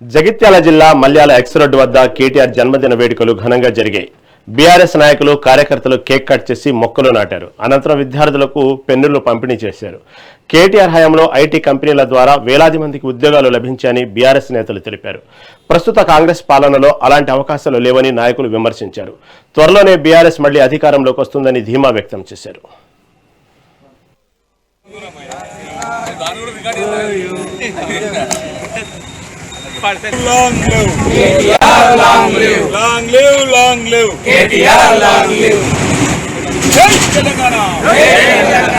జగిత్యాల జిల్లా Malyala X road వద్ద కేటీఆర్ జన్మదిన వేడుకలు ఘనంగా జరిగాయి. బీఆర్ఎస్ నాయకులు కార్యకర్తలు కేక్ కట్ చేసి మొక్కలు నాటారు. అనంతరం విద్యార్థులకు పెన్నులు పంపిణీ చేశారు. కేటీఆర్ హయాంలో ఐటీ కంపెనీల ద్వారా వేలాది మందికి ఉద్యోగాలు లభించాయని బీఆర్ఎస్ నేతలు తెలిపారు. ప్రస్తుత కాంగ్రెస్ పాలనలో అలాంటి అవకాశాలు లేవని నాయకులు విమర్శించారు. త్వరలోనే బీఆర్ఎస్ మళ్లీ అధికారంలోకి వస్తుందని ధీమా వ్యక్తం చేశారు. Long live KTR, long live, long live, long live KTR, long live. Jai Telangana, Jai Telangana.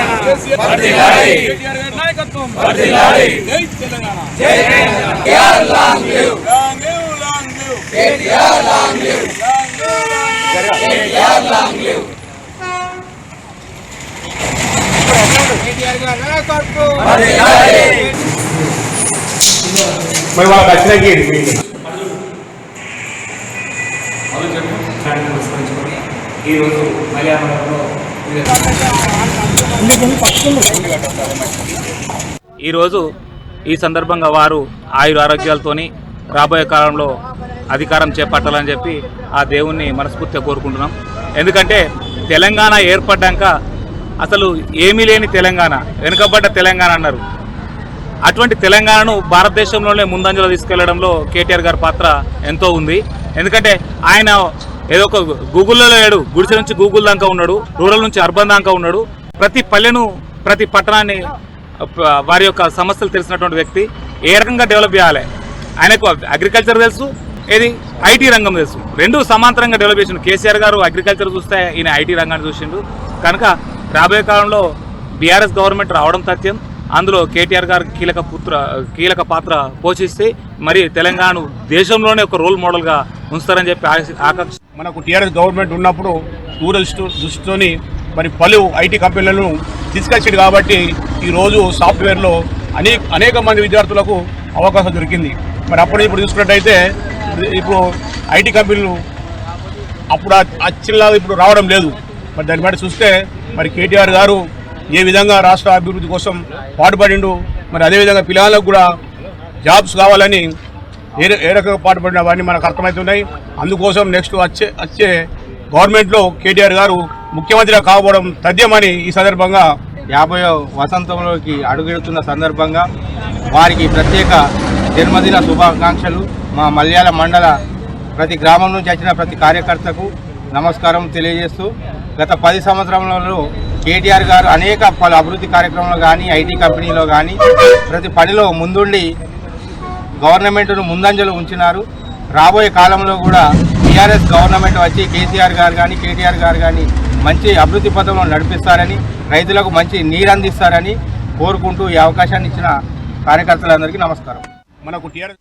Bardilai, KTR garu nayakatvam. Bardilai, Jai Telangana, Jai Telangana. KTR, long live, long live, long live KTR, long live, long live, KTR, long live. KTR garu nayakatvam. Bardilai. मैं वहाँ कचरा की ఈరోజు ఈ సందర్భంగా వారు ఆయురారోగ్యాలతోని రాబోయే కాలంలో అధికారం చేపట్టాలని చెప్పి ఆ దేవుణ్ణి మనస్ఫూర్తిగా కోరుకుంటున్నాం. ఎందుకంటే తెలంగాణ ఏర్పడ్డాక అసలు ఏమీ లేని తెలంగాణ, వెనుకబడ్డ తెలంగాణ అన్నారు. అటువంటి తెలంగాణను భారతదేశంలోనే ముందంజలో తీసుకెళ్లడంలో కేటీఆర్ గారి పాత్ర ఎంతో ఉంది. ఎందుకంటే ఆయన ఏదో ఒక గూగుల్లో లేడు, గుడిసె నుంచి గూగుల్ దాకా ఉన్నాడు, రూరల్ నుంచి అర్బన్ దాకా ఉన్నాడు. ప్రతి పల్లెను, ప్రతి పట్టణాన్ని వారి యొక్క సమస్యలు తెలిసినటువంటి వ్యక్తి. ఏ రకంగా డెవలప్ చేయాలి, ఆయనకు అగ్రికల్చర్ తెలుసు, ఏది ఐటీ రంగం తెలుసు. రెండు సమాంతరంగా డెవలప్ చేసిండు. కేసీఆర్ గారు అగ్రికల్చర్ చూస్తే ఈయన ఐటీ రంగాన్ని చూసిండు. కనుక రాబోయే కాలంలో బీఆర్ఎస్ గవర్నమెంట్ రావడం తథ్యం. అందులో కేటీఆర్ గారు కీలక పాత్ర పోషిస్తే మరి తెలంగాణ దేశంలోనే ఒక రోల్ మోడల్గా ఉంచుతారని చెప్పి ఆకాంక్ష. మనకు టీఆర్ఎస్ గవర్నమెంట్ ఉన్నప్పుడు టూరిస్ట్ దృష్టితోని మరి పలు ఐటీ కంపెనీలను తీసుకొచ్చింది కాబట్టి ఈరోజు సాఫ్ట్వేర్లో అనేక మంది విద్యార్థులకు అవకాశం దొరికింది. మరి అప్పుడు ఇప్పుడు చూసుకున్నట్టయితే ఇప్పుడు ఐటీ కంపెనీలు అప్పుడు అచ్చిల్లా ఇప్పుడు రావడం లేదు. మరి దాన్ని బట్టి చూస్తే మరి కేటీఆర్ గారు ఏ విధంగా రాష్ట్ర అభివృద్ధి కోసం పాటుపడిండు, మరి అదేవిధంగా పిల్లలకు కూడా జాబ్స్ కావాలని ఏ రకంగా పాటుపడిన అవన్నీ మనకు అర్థమవుతున్నాయి. అందుకోసం నెక్స్ట్ వచ్చే గవర్నమెంట్లో కేటీఆర్ గారు ముఖ్యమంత్రిగా కాబోవడం తథ్యమని ఈ సందర్భంగా 50వ వసంతంలోకి అడుగెడుతున్న సందర్భంగా వారికి ప్రత్యేక జన్మదిన శుభాకాంక్షలు. మా మల్యాల మండల ప్రతి గ్రామం నుంచి వచ్చిన ప్రతి కార్యకర్తకు నమస్కారం తెలియజేస్తూ, గత 10 సంవత్సరాలలో కేటీఆర్ గారు అనేక పలు అభివృద్ధి కార్యక్రమాలు కానీ ఐటీ కంపెనీలో కానీ ప్రతి పనిలో ముందుండి గవర్నమెంట్ను ముందంజలు ఉంచినారు. రాబోయే కాలంలో కూడా టీఆర్ఎస్ గవర్నమెంట్ వచ్చి కేటీఆర్ గారు కానీ మంచి అభివృద్ధి పథంలో నడిపిస్తారని, రైతులకు మంచి నీరు అందిస్తారని కోరుకుంటూ ఈ అవకాశాన్ని ఇచ్చిన కార్యకర్తలందరికీ నమస్కారం. మనకు టీఆర్ఎస్